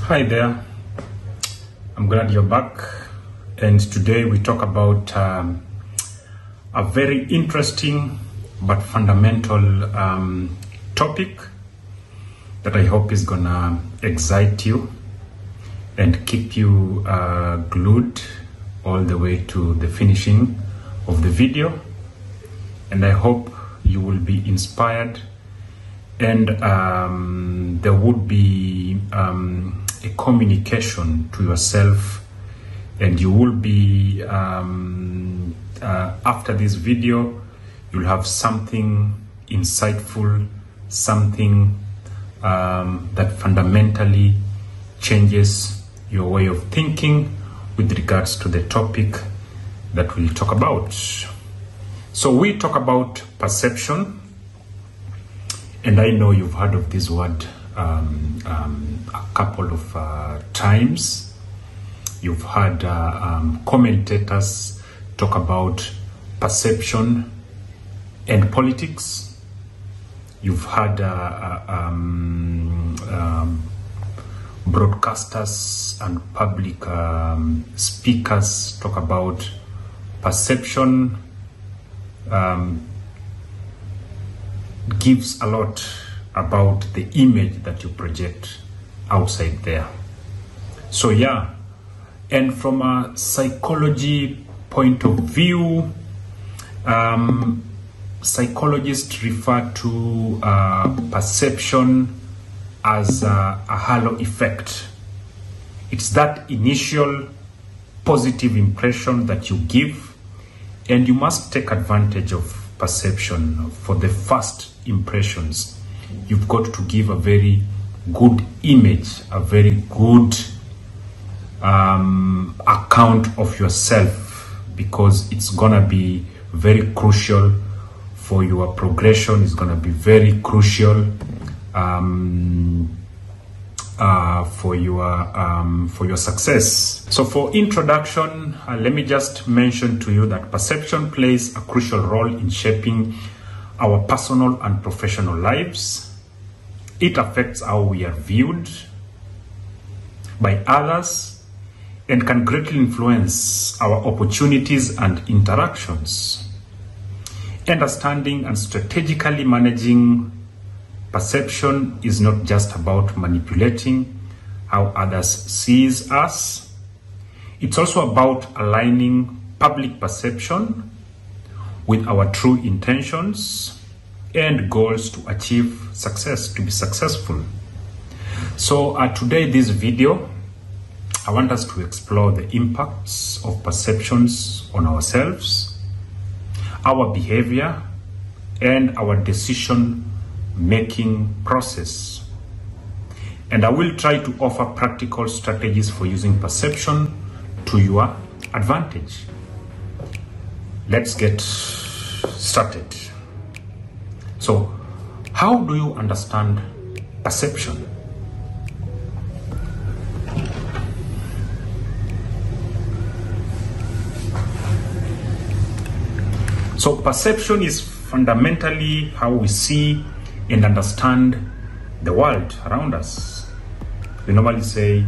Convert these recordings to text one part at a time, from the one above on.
Hi there, I'm glad you're back, and today we talk about a very interesting but fundamental topic that I hope is gonna excite you and keep you glued all the way to the finishing of the video. And I hope you will be inspired, and there would be a communication to yourself, and you will be after this video you'll have something insightful, something that fundamentally changes your way of thinking with regards to the topic that we'll talk about. So we talk about perception, and I know you've heard of this word a couple of times. You've heard commentators talk about perception and politics. You've heard broadcasters and public speakers talk about perception. Gives a lot about the image that you project outside there. So yeah, and from a psychology point of view, psychologists refer to perception as a halo effect. It's that initial positive impression that you give, and you must take advantage of perception for the first impressions. You've got to give a very good image, a very good account of yourself, because it's gonna be very crucial for your progression. It's gonna be very crucial for your success. So for introduction, let me just mention to you that perception plays a crucial role in shaping our personal and professional lives. It affects how we are viewed by others and can greatly influence our opportunities and interactions. Understanding and strategically managing perception is not just about manipulating how others sees us. It's also about aligning public perception with our true intentions and goals to achieve success, to be successful. So today, this video, I want us to explore the impacts of perceptions on ourselves, our behavior, and our decision-making process. And I will try to offer practical strategies for using perception to your advantage. Let's get started. So, how do you understand perception? So, perception is fundamentally how we see and understand the world around us. We normally say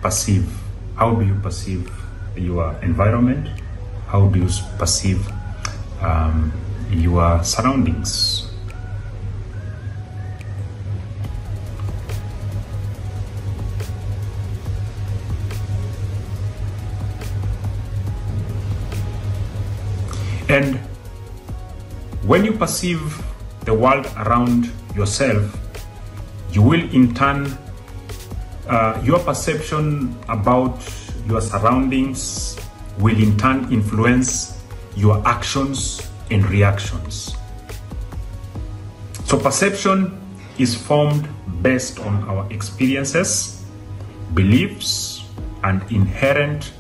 perceive. How do you perceive your environment? How do you perceive your surroundings? And when you perceive the world around yourself, you will in turn, your perception about your surroundings will in turn influence your actions and reactions. So perception is formed based on our experiences, beliefs, and inherent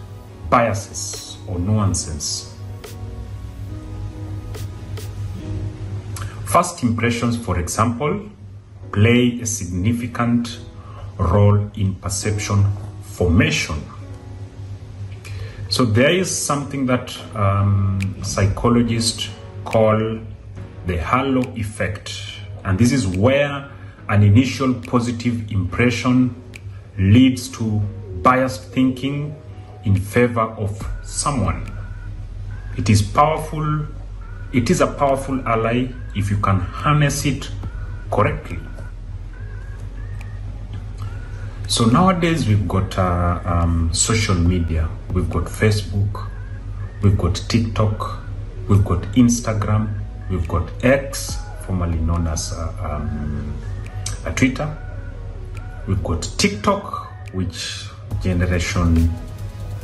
biases or nuances. First impressions, for example, play a significant role in perception formation. So there is something that psychologists call the halo effect. And this is where an initial positive impression leads to biased thinking in favor of someone. It is powerful. It is a powerful ally if you can harness it correctly. So nowadays we've got social media. We've got Facebook, we've got TikTok, we've got Instagram, we've got X, formerly known as Twitter. We've got TikTok, which Generation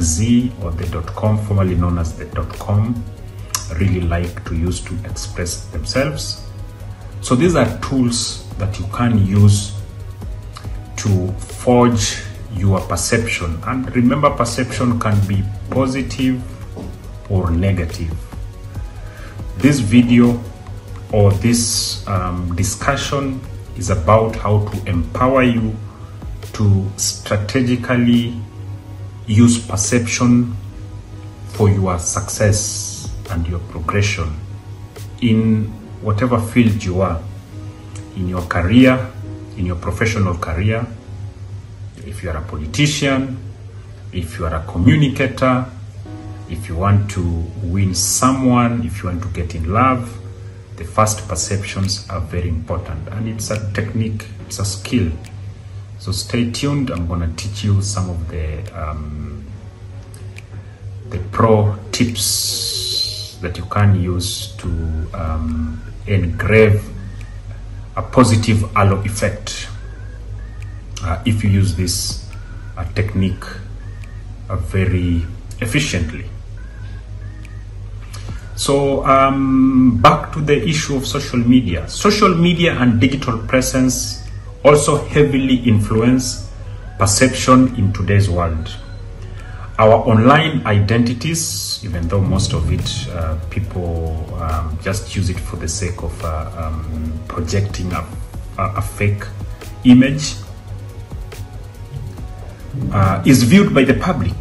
Z or the .com, formerly known as the .com, really like to use to express themselves. So these are tools that you can use to forge your perception. And remember, perception can be positive or negative. This video or this discussion is about how to empower you to strategically use perception for your success and your progression in whatever field you are, in your career, in your professional career. If you are a politician, if you are a communicator, if you want to win someone, if you want to get in love, the first perceptions are very important, and it's a technique, it's a skill. So stay tuned. I'm going to teach you some of the pro tips that you can use to engrave a positive halo effect if you use this technique very efficiently. So back to the issue of social media. Social media and digital presence also heavily influence perception in today's world. Our online identities, even though most of it people just use it for the sake of projecting a fake image, is viewed by the public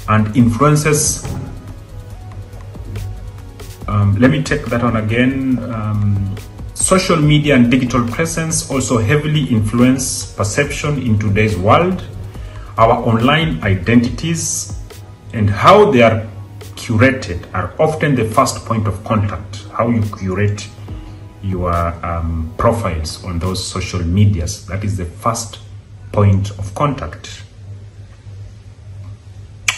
and influences. Let me take that on again. Social media and digital presence also heavily influence perception in today's world. Our online identities and how they are curated are often the first point of contact. How you curate your profiles on those social medias, that is the first point of contact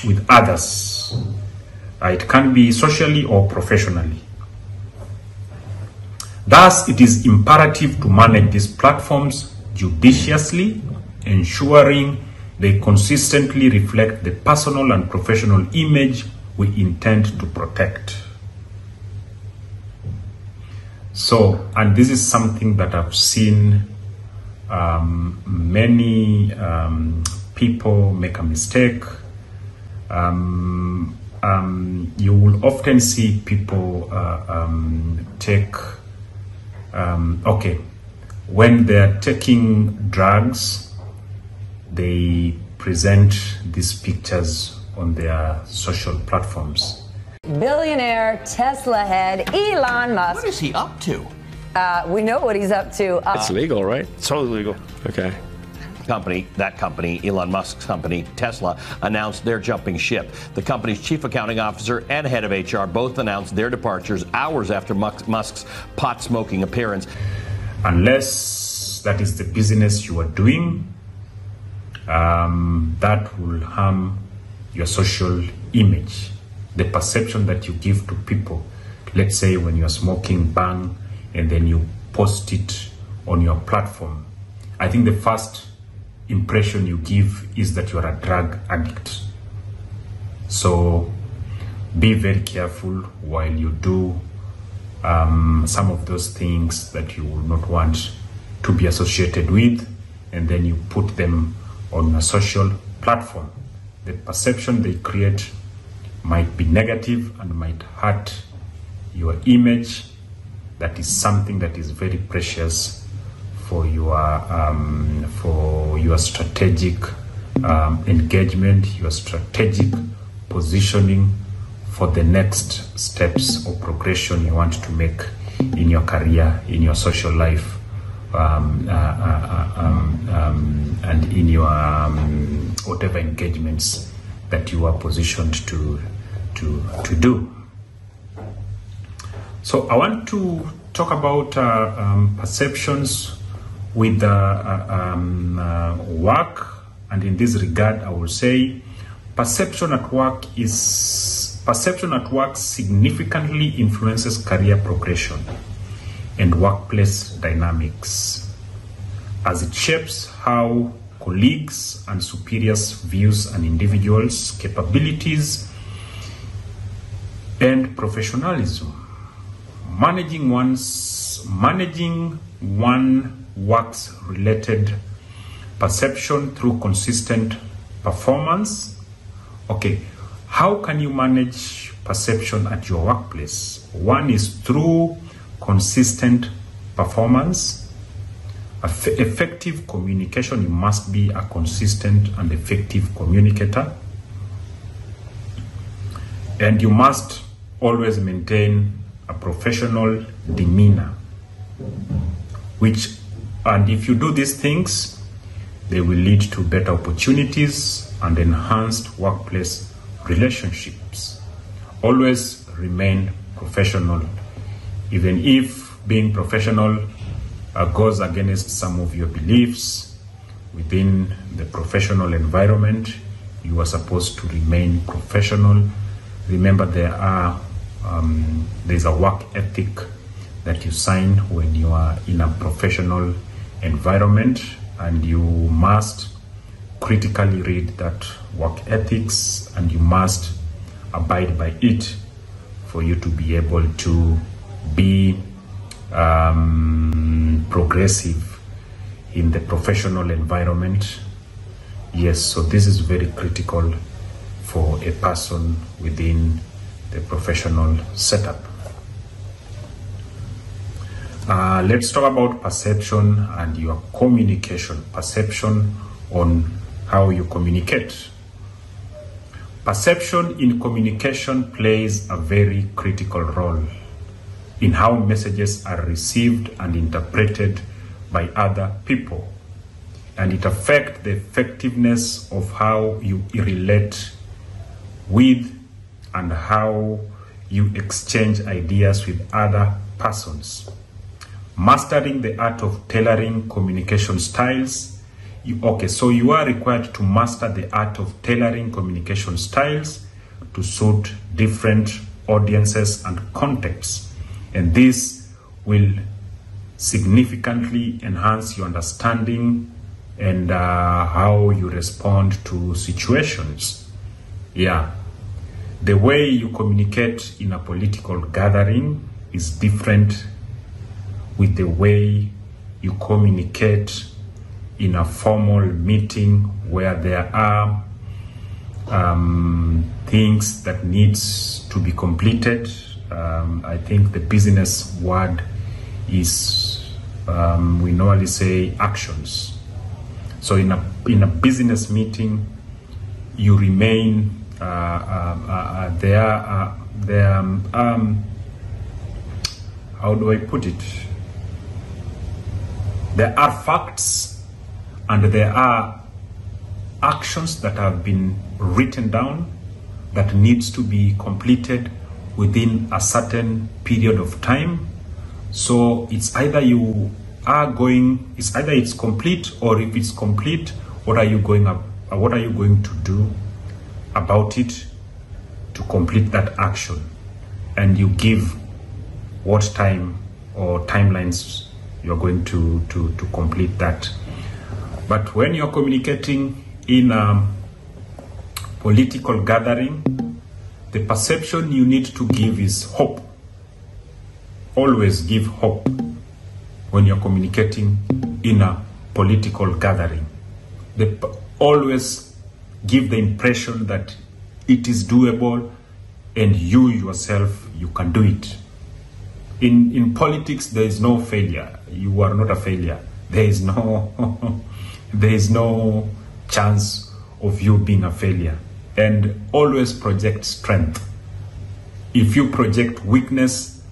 with others. It can be socially or professionally. Thus, it is imperative to manage these platforms judiciously, ensuring they consistently reflect the personal and professional image we intend to protect. So, and this is something that I've seen many people make a mistake. You will often see people take when they're taking drugs, they present these pictures on their social platforms. Billionaire Tesla head Elon Musk. What is he up to? We know what he's up to. It's legal, right? It's totally legal. Okay. That company, Elon Musk's company, Tesla, announced they're jumping ship. The company's chief accounting officer and head of HR both announced their departures hours after Musk's pot-smoking appearance. Unless that is the business you are doing, that will harm your social image, the perception that you give to people. Let's say when you're smoking bang and then you post it on your platform. I think the first impression you give is that you are a drug addict. So be very careful while you do some of those things that you will not want to be associated with, and then you put them on a social platform. The perception they create might be negative and might hurt your image. That is something that is very precious for your strategic engagement, your strategic positioning for the next steps or progression you want to make in your career, in your social life, and in your whatever engagements that you are positioned to do. So I want to talk about perceptions with work, and in this regard, I will say perception at work significantly influences career progression and workplace dynamics, as it shapes how colleagues and superiors views an individual's capabilities and professionalism. Managing one work's related perception through consistent performance. Okay, how can you manage perception at your workplace? One is through consistent performance. Effective communication. You must be a consistent and effective communicator, and you must always maintain a professional demeanor, and if you do these things, they will lead to better opportunities and enhanced workplace relationships. Always remain professional, even if being professional goes against some of your beliefs within the professional environment. You are supposed to remain professional. Remember, there's a work ethic that you sign when you are in a professional environment, and you must critically read that work ethics, and you must abide by it for you to be able to be progressive in the professional environment. Yes, so this is very critical for a person within the professional setup. Let's talk about perception and your communication. Perception on how you communicate. Perception in communication plays a very critical role in how messages are received and interpreted by other people, and it affects the effectiveness of how you relate with and how you exchange ideas with other persons. Mastering the art of tailoring communication styles. So you are required to master the art of tailoring communication styles to suit different audiences and contexts. And this will significantly enhance your understanding and how you respond to situations. Yeah. The way you communicate in a political gathering is different with the way you communicate in a formal meeting where there are things that needs to be completed. I think the business word is, we normally say, actions. So in a business meeting, you remain how do I put it? There are facts and there are actions that have been written down that needs to be completed within a certain period of time. So it's either it's complete, or if it's complete, what are you going to do about it to complete that action? And you give what time or timelines you're going to complete that. But when you're communicating in a political gathering, the perception you need to give is hope. Always give hope when you're communicating in a political gathering. Always give the impression that it is doable and you yourself, you can do it. In politics, there is no failure. You are not a failure. There is no chance of you being a failure. And always project strength. If you project weakness,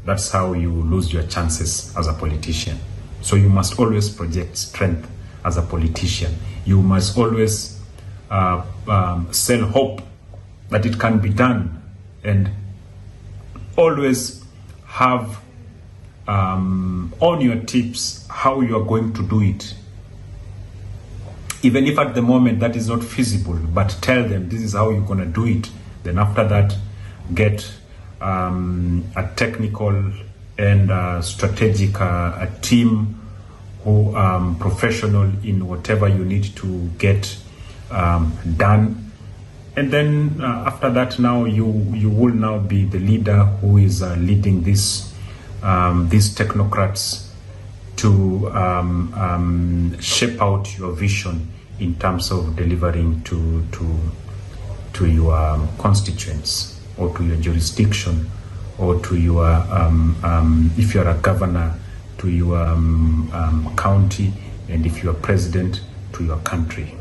that's how you lose your chances as a politician. So you must always project strength as a politician. You must always sell hope that it can be done, and always have on your tips how you are going to do it. Even if at the moment that is not feasible, but tell them this is how you're going to do it. Then after that, get a technical and strategic a team who professional in whatever you need to get done. And then after that, now you will now be the leader who is leading these technocrats to shape out your vision in terms of delivering to your constituents, or to your jurisdiction, or to your if you're a governor, to your county, and if you're president, to your country.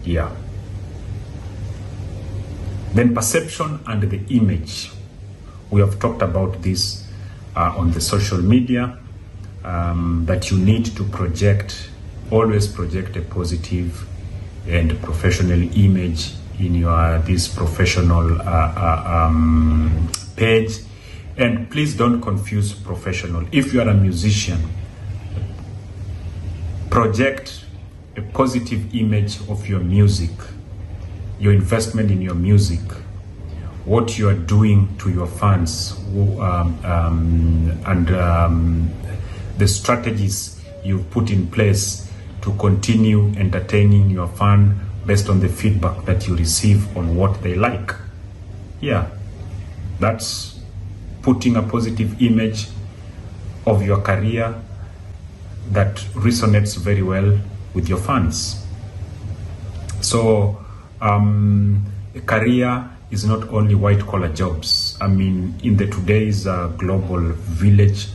Yeah. Then perception and the image. We have talked about this on the social media, that you need to always project a positive and professional image in your this professional page. And please don't confuse professional. If you are a musician, project a positive image of your music, your investment in your music, what you are doing to your fans, and the strategies you've put in place to continue entertaining your fan based on the feedback that you receive on what they like. Yeah, that's putting a positive image of your career that resonates very well with your fans. So a career is not only white-collar jobs. I mean, in the today's global village,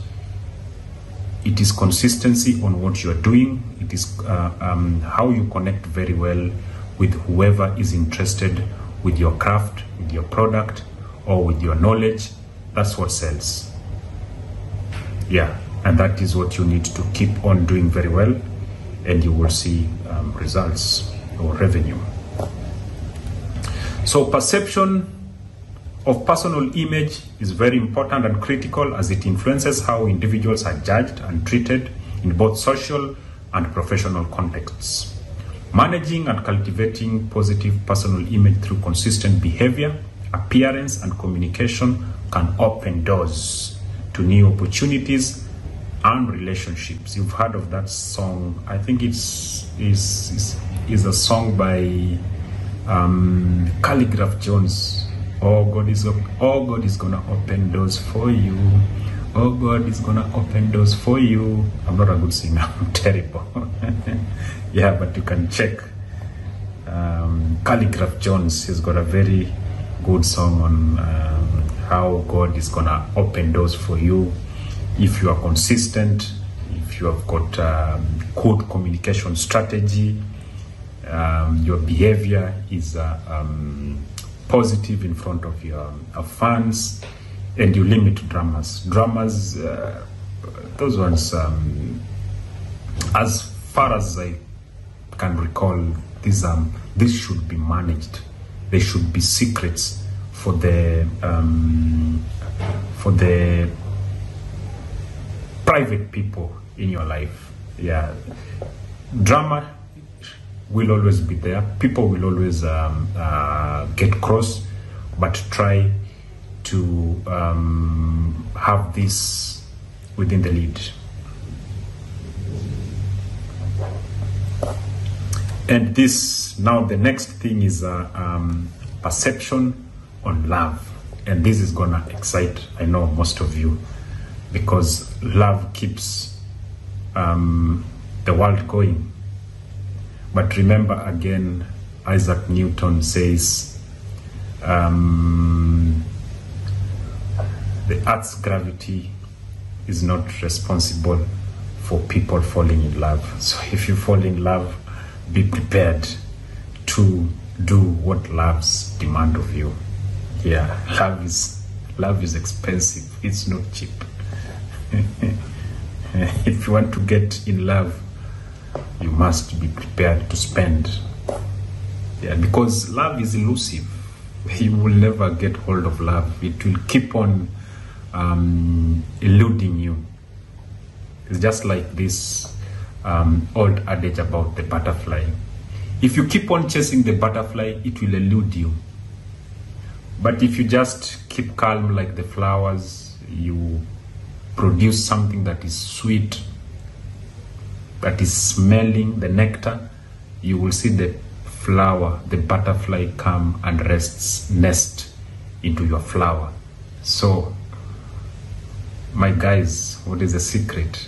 it is consistency on what you're doing. It is how you connect very well with whoever is interested with your craft, with your product, or with your knowledge. That's what sells. Yeah, and that is what you need to keep on doing very well, and you will see results or revenue. So perception of personal image is very important and critical, as it influences how individuals are judged and treated in both social and professional contexts. Managing and cultivating positive personal image through consistent behavior, appearance, and communication can open doors to new opportunities and relationships. You've heard of that song. I think is a song by Calligraph Jones. Oh, God is gonna open doors for you. Oh, God is gonna open doors for you. I'm not a good singer. I'm terrible. Yeah, but you can check. Calligraph Jones has got a very good song on how God is gonna open doors for you if you are consistent, if you have got good communication strategy, your behavior is positive in front of your fans, and you limit dramas. Those ones, as far as I can recall, this should be managed. They should be secrets for the private people in your life. Yeah, drama will always be there. People will always get cross, but try to have this within the lead. And this, now the next thing is perception on love. And this is gonna excite, I know, most of you, because love keeps the world going. But remember again, Isaac Newton says, the Earth's gravity is not responsible for people falling in love. So if you fall in love, be prepared to do what loves demand of you. Yeah, love is expensive. It's not cheap. If you want to get in love, you must be prepared to spend. Yeah, because love is elusive. You will never get hold of love. It will keep on eluding you. It's just like this old adage about the butterfly. If you keep on chasing the butterfly, it will elude you. But if you just keep calm like the flowers, you produce something that is sweet, that is smelling the nectar, you will see the flower, the butterfly come and nest into your flower. So, my guys, what is the secret?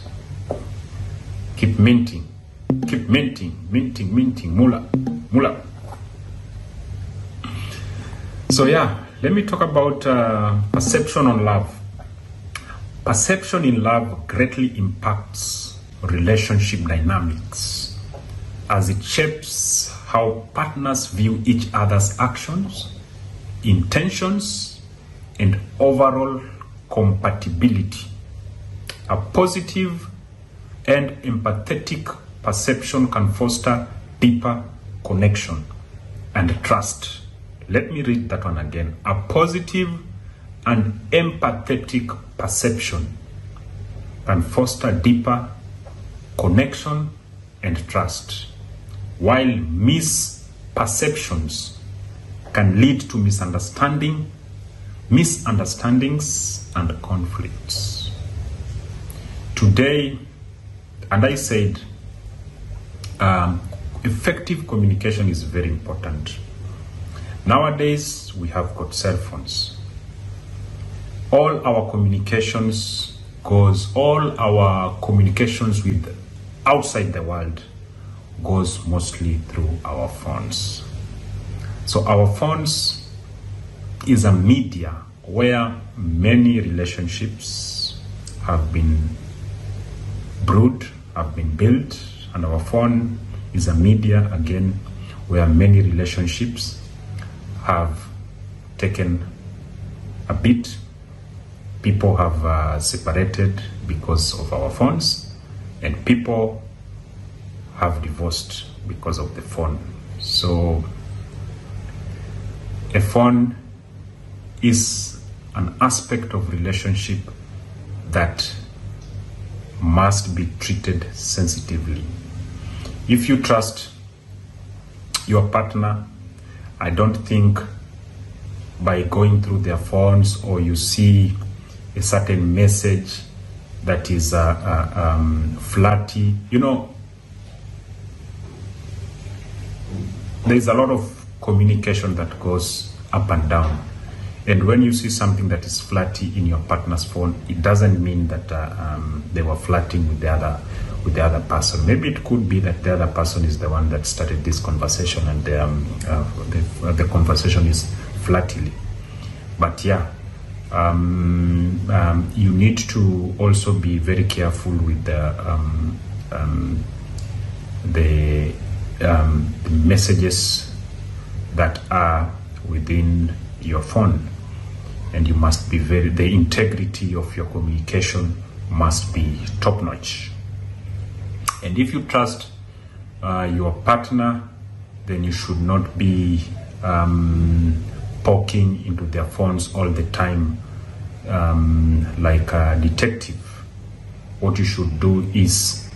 Keep minting, mula. So yeah, let me talk about perception on love. Perception in love greatly impacts relationship dynamics as it shapes how partners view each other's actions, intentions, and overall compatibility. A positive and empathetic perception can foster deeper connection and trust. Let me read that one again. A positive and empathetic perception can foster deeper connection and trust, while misperceptions can lead to misunderstandings and conflicts. Today, and I said, effective communication is very important. Nowadays, we have got cell phones. All our communications with outside the world goes mostly through our phones. So our phones is a media where many relationships have been brewed, have been built, and our phone is a media again where many relationships have taken a beat. People have separated because of our phones, and people have divorced because of the phone. So a phone is an aspect of relationship that must be treated sensitively. If you trust your partner, I don't think by going through their phones or you see a certain message that is flirty. You know, there's a lot of communication that goes up and down. And when you see something that is flirty in your partner's phone, it doesn't mean that they were flirting with the other person. Maybe it could be that the other person is the one that started this conversation, and the conversation is flirtily. But yeah, you need to also be very careful with the messages that are within your phone, and you must be the integrity of your communication must be top-notch. And if you trust your partner, then you should not be poking into their phones all the time like a detective. What you should do is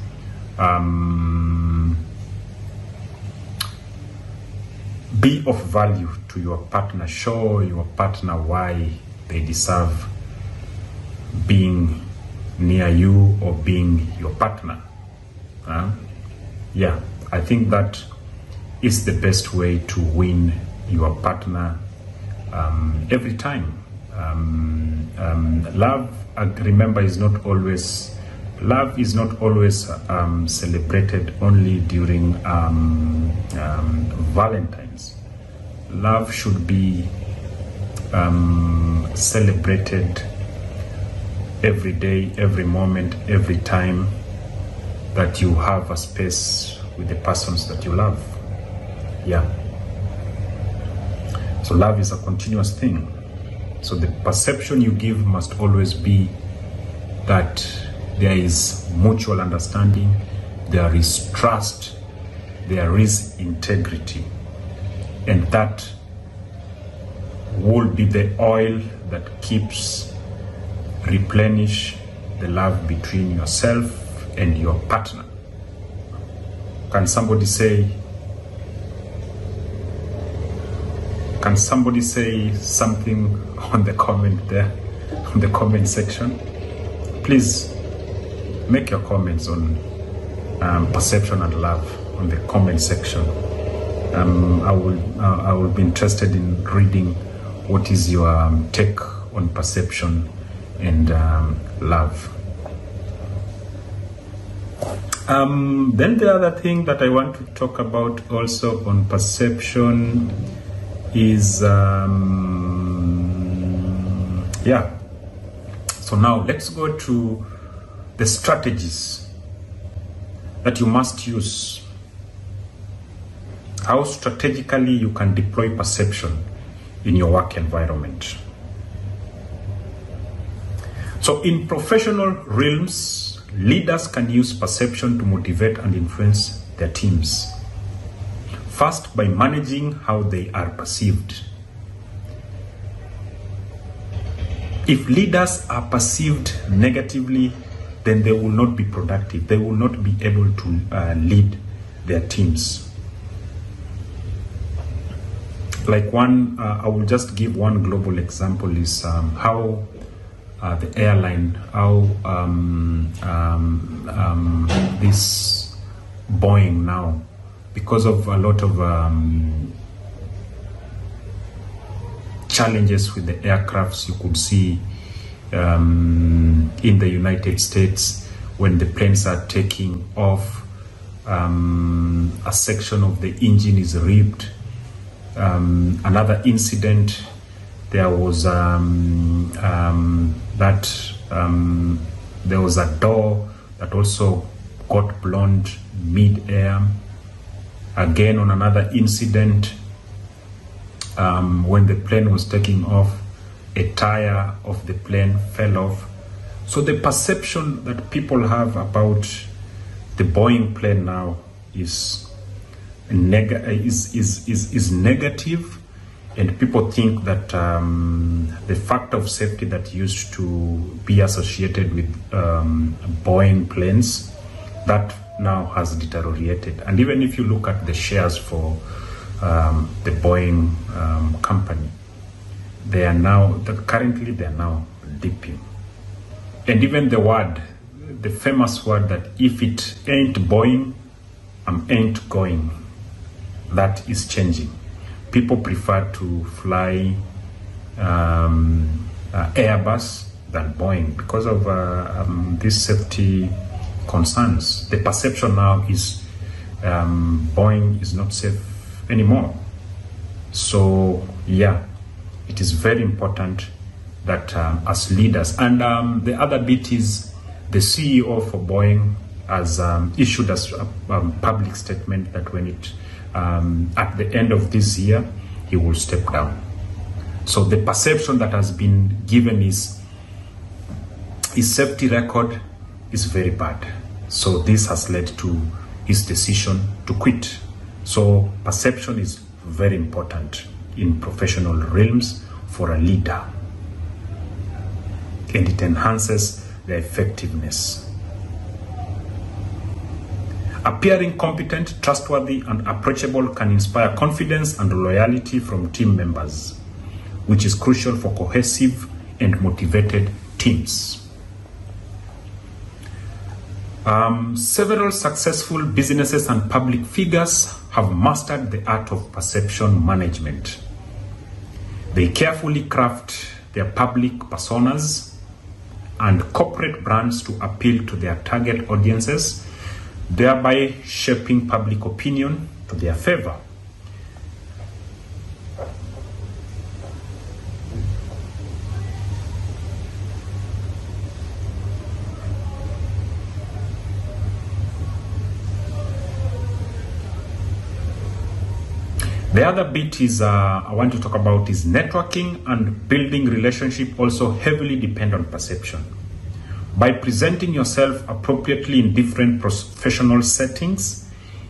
be of value to your partner. Show your partner why they deserve being near you or being your partner. Yeah, I think that is the best way to win your partner every time. Love, remember, is not always celebrated only during Valentine's. Love should be celebrated every day, every moment, every time that you have a space with the persons that you love. Yeah. So love is a continuous thing. So the perception you give must always be that there is mutual understanding, there is trust, there is integrity. And that will be the oil that keeps replenish the love between yourself and your partner. Can somebody say something on the comment there, on the comment section? Please make your comments on perception and love on the comment section. I will be interested in reading what is your take on perception and love. Then the other thing that I want to talk about also on perception is so now let's go to the strategies that you must use, how strategically you can deploy perception in your work environment. So in professional realms, leaders can use perception to motivate and influence their teams. First, by managing how they are perceived. If leaders are perceived negatively, then they will not be productive. They will not be able to lead their teams. Like I will just give one global example is how the airline, how this Boeing now, because of a lot of challenges with the aircrafts, you could see in the United States when the planes are taking off, a section of the engine is ripped. Another incident, there was there was a door that also got blown mid-air. Again, on another incident, when the plane was taking off, a tire of the plane fell off. So the perception that people have about the Boeing plane now is negative, and people think that the factor of safety that used to be associated with Boeing planes, that now has deteriorated. And even if you look at the shares for the Boeing company, they are now currently dipping. And even the famous word that if it ain't Boeing, ain't going, that is changing. People prefer to fly Airbus than Boeing because of these safety concerns. The perception now is Boeing is not safe anymore. So yeah, it is very important that as leaders, and the other bit is the CEO for Boeing has issued a public statement that when it at the end of this year, he will step down. So the perception that has been given is his safety record is very bad. So this has led to his decision to quit. So perception is very important in professional realms for a leader, and it enhances their effectiveness. Appearing competent, trustworthy, and approachable can inspire confidence and loyalty from team members, which is crucial for cohesive and motivated teams. Several successful businesses and public figures have mastered the art of perception management. They carefully craft their public personas and corporate brands to appeal to their target audiences, thereby shaping public opinion to their favor. The other bit is I want to talk about is networking and building relationship also heavily depend on perception. By presenting yourself appropriately in different professional settings,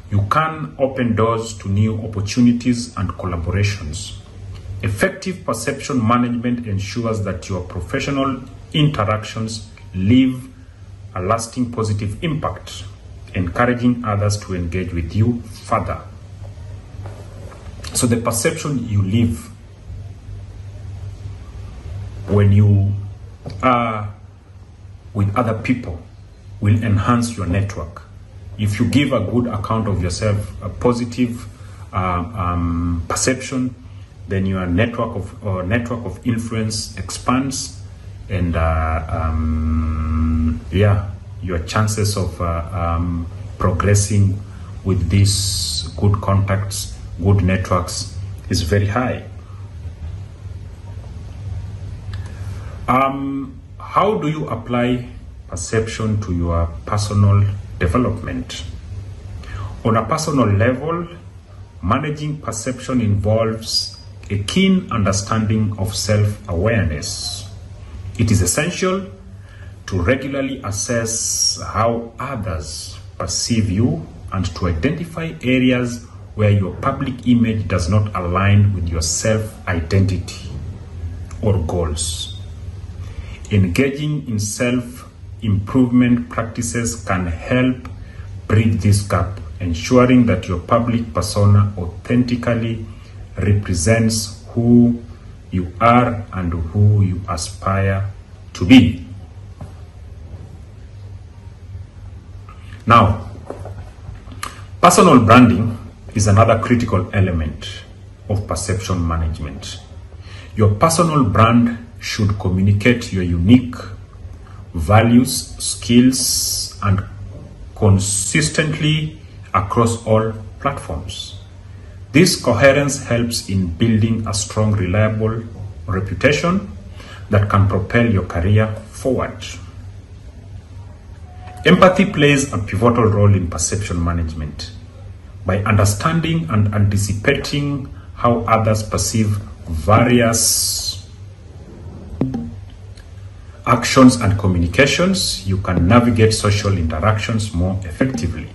you can open doors to new opportunities and collaborations. Effective perception management ensures that your professional interactions leave a lasting positive impact, encouraging others to engage with you further. So the perception you leave when you are with other people will enhance your network. If you give a good account of yourself, a positive perception, then your network of influence expands, and your chances of progressing with these good contacts, good networks, is very high. How do you apply perception to your personal development? On a personal level, managing perception involves a keen understanding of self-awareness. It is essential to regularly assess how others perceive you and to identify areas where your public image does not align with your self-identity or goals. Engaging in self-improvement practices can help bridge this gap, ensuring that your public persona authentically represents who you are and who you aspire to be. Now, personal branding is another critical element of perception management. Your personal brand should communicate your unique values, skills, and consistently across all platforms. This coherence helps in building a strong, reliable reputation that can propel your career forward. Empathy plays a pivotal role in perception management. By understanding and anticipating how others perceive various actions and communications, you can navigate social interactions more effectively.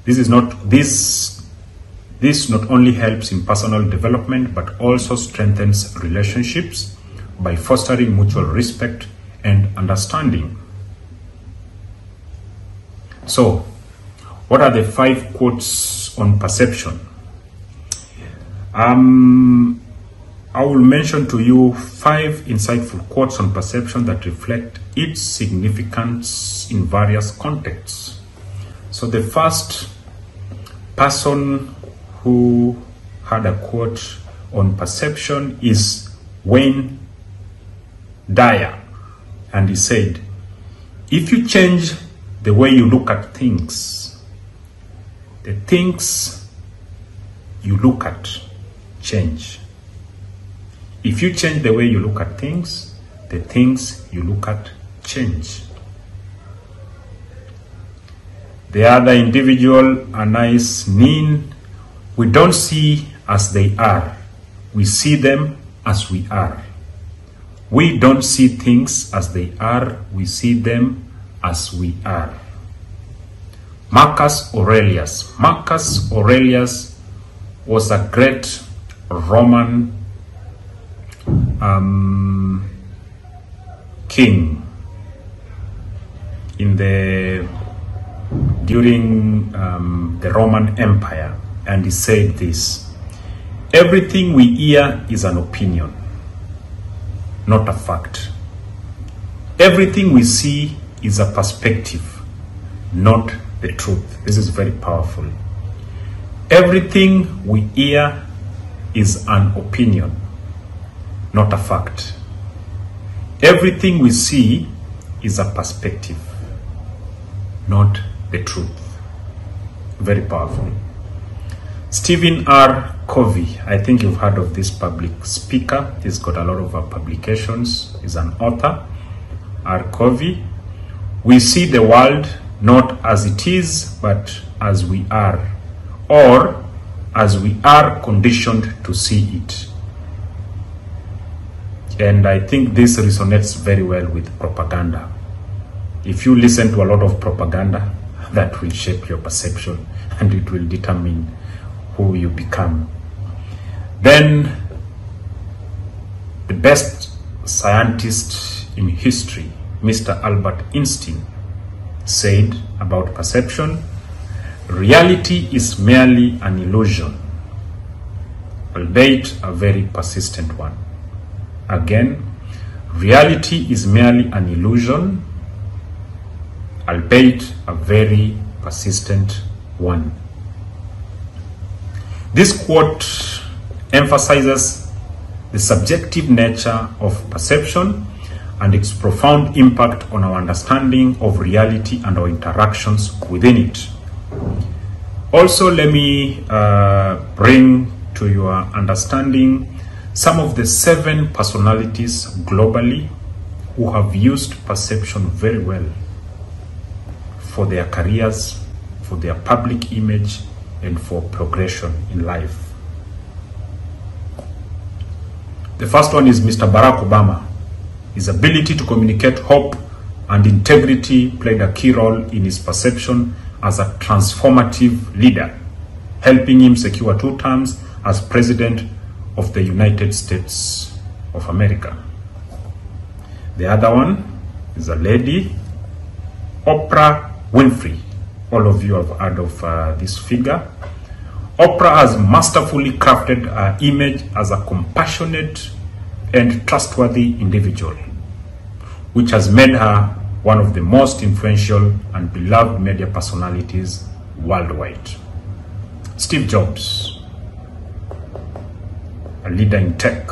This not only helps in personal development, but also strengthens relationships by fostering mutual respect and understanding. So, what are the 5 quotes on perception? I will mention to you 5 insightful quotes on perception that reflect its significance in various contexts. So the first person who had a quote on perception is Wayne Dyer, and he said, "If you change the way you look at things, the things you look at change. If you change the way you look at things, the things you look at change." The other individual, Anais Nin, "We don't see as they are. We see them as we are. We don't see things as they are. We see them as we are." Marcus Aurelius. Marcus Aurelius was a great Roman king during the Roman Empire, and he said this: "Everything we hear is an opinion, not a fact. Everything we see is a perspective, not the truth." This is very powerful. Everything we hear is an opinion, not a fact. Everything we see is a perspective, not the truth. Very powerful. Stephen R. Covey, I think you've heard of this public speaker. He's got a lot of publications. He's an author. R. Covey: "We see the world not as it is, but as we are, or as we are conditioned to see it." And I think this resonates very well with propaganda. If you listen to a lot of propaganda, that will shape your perception and it will determine who you become. Then, the best scientist in history, Mr. Albert Einstein, said about perception, reality is merely an illusion, albeit a very persistent one. Again, reality is merely an illusion, albeit a very persistent one. This quote emphasizes the subjective nature of perception and its profound impact on our understanding of reality and our interactions within it. Also, let me bring to your understanding some of the 7 personalities globally who have used perception very well for their careers, for their public image, and for progression in life. The first one is Mr. Barack Obama. His ability to communicate hope and integrity played a key role in his perception as a transformative leader, helping him secure 2 terms as President of the United States of America. The other one is a lady, Oprah Winfrey. All of you have heard of this figure. Oprah has masterfully crafted her image as a compassionate and trustworthy individual, which has made her one of the most influential and beloved media personalities worldwide. Steve Jobs, a leader in tech.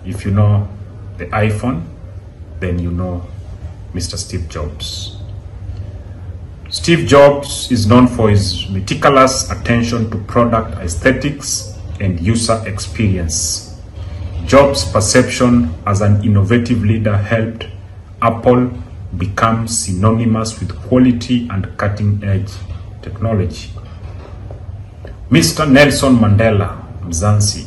If you know the iPhone, then you know Mr. Steve Jobs. Steve Jobs is known for his meticulous attention to product aesthetics and user experience. Jobs' perception as an innovative leader helped Apple become synonymous with quality and cutting-edge technology. Mr. Nelson Mandela Mzansi.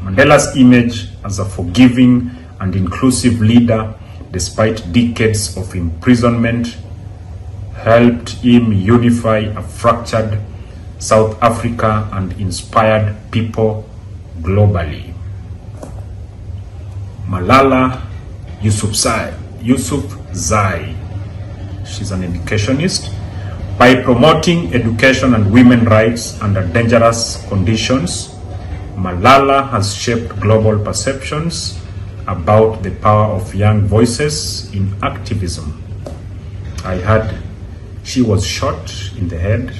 Mandela's image as a forgiving and inclusive leader, despite decades of imprisonment, helped him unify a fractured South Africa and inspired people globally. Malala Yousafzai. She's an educationist. By promoting education and women's rights under dangerous conditions, Malala has shaped global perceptions about the power of young voices in activism. I heard she was shot in the head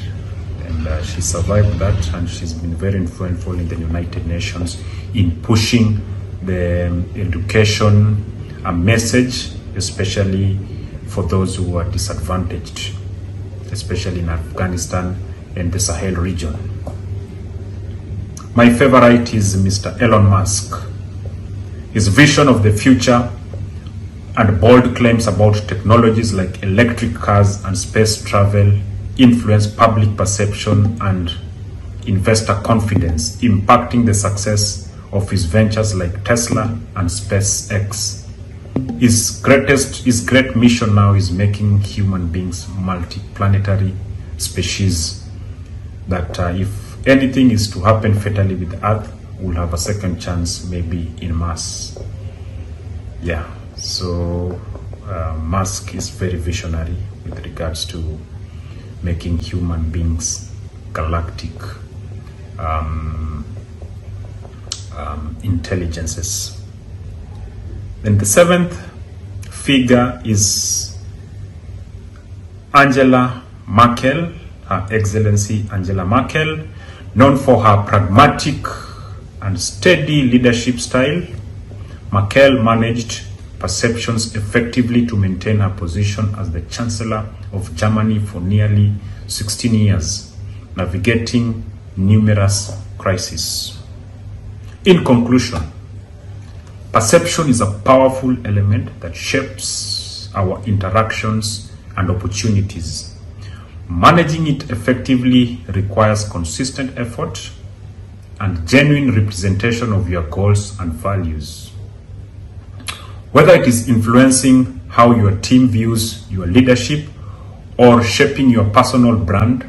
and she survived that, and she's been very influential in the United Nations in pushing the education message, especially for those who are disadvantaged, especially in Afghanistan and the Sahel region. My favorite is Mr. Elon Musk. His vision of the future and bold claims about technologies like electric cars and space travel influence public perception and investor confidence, impacting the success of his ventures like Tesla and SpaceX. His great mission now is making human beings multi-planetary species, that if anything is to happen fatally with Earth, we'll have a second chance maybe in Mars. Yeah, so Musk is very visionary with regards to making human beings galactic intelligences. Then the 7th figure is Angela Merkel, Her Excellency Angela Merkel, known for her pragmatic and steady leadership style. Merkel managed perceptions effectively to maintain her position as the Chancellor of Germany for nearly 16 years, navigating numerous crises. In conclusion, perception is a powerful element that shapes our interactions and opportunities. Managing it effectively requires consistent effort and genuine representation of your goals and values. Whether it is influencing how your team views your leadership or shaping your personal brand,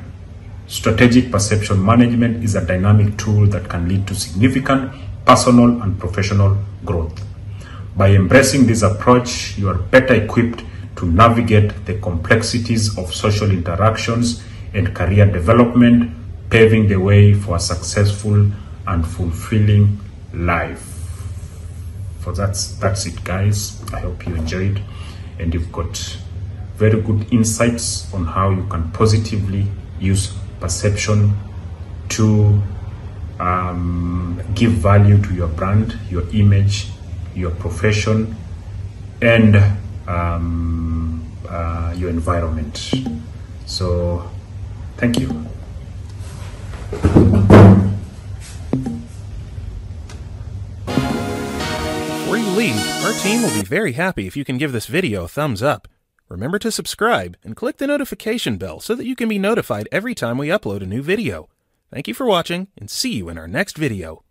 strategic perception management is a dynamic tool that can lead to significant personal and professional growth. By embracing this approach, you are better equipped to navigate the complexities of social interactions and career development, paving the way for a successful and fulfilling life. So that's it, guys. I hope you enjoyed and you've got very good insights on how you can positively use perception to give value to your brand, your image, your profession, and your environment. So thank you. Before you leave, our team will be very happy if you can give this video a thumbs up. Remember to subscribe and click the notification bell so that you can be notified every time we upload a new video. Thank you for watching, and see you in our next video.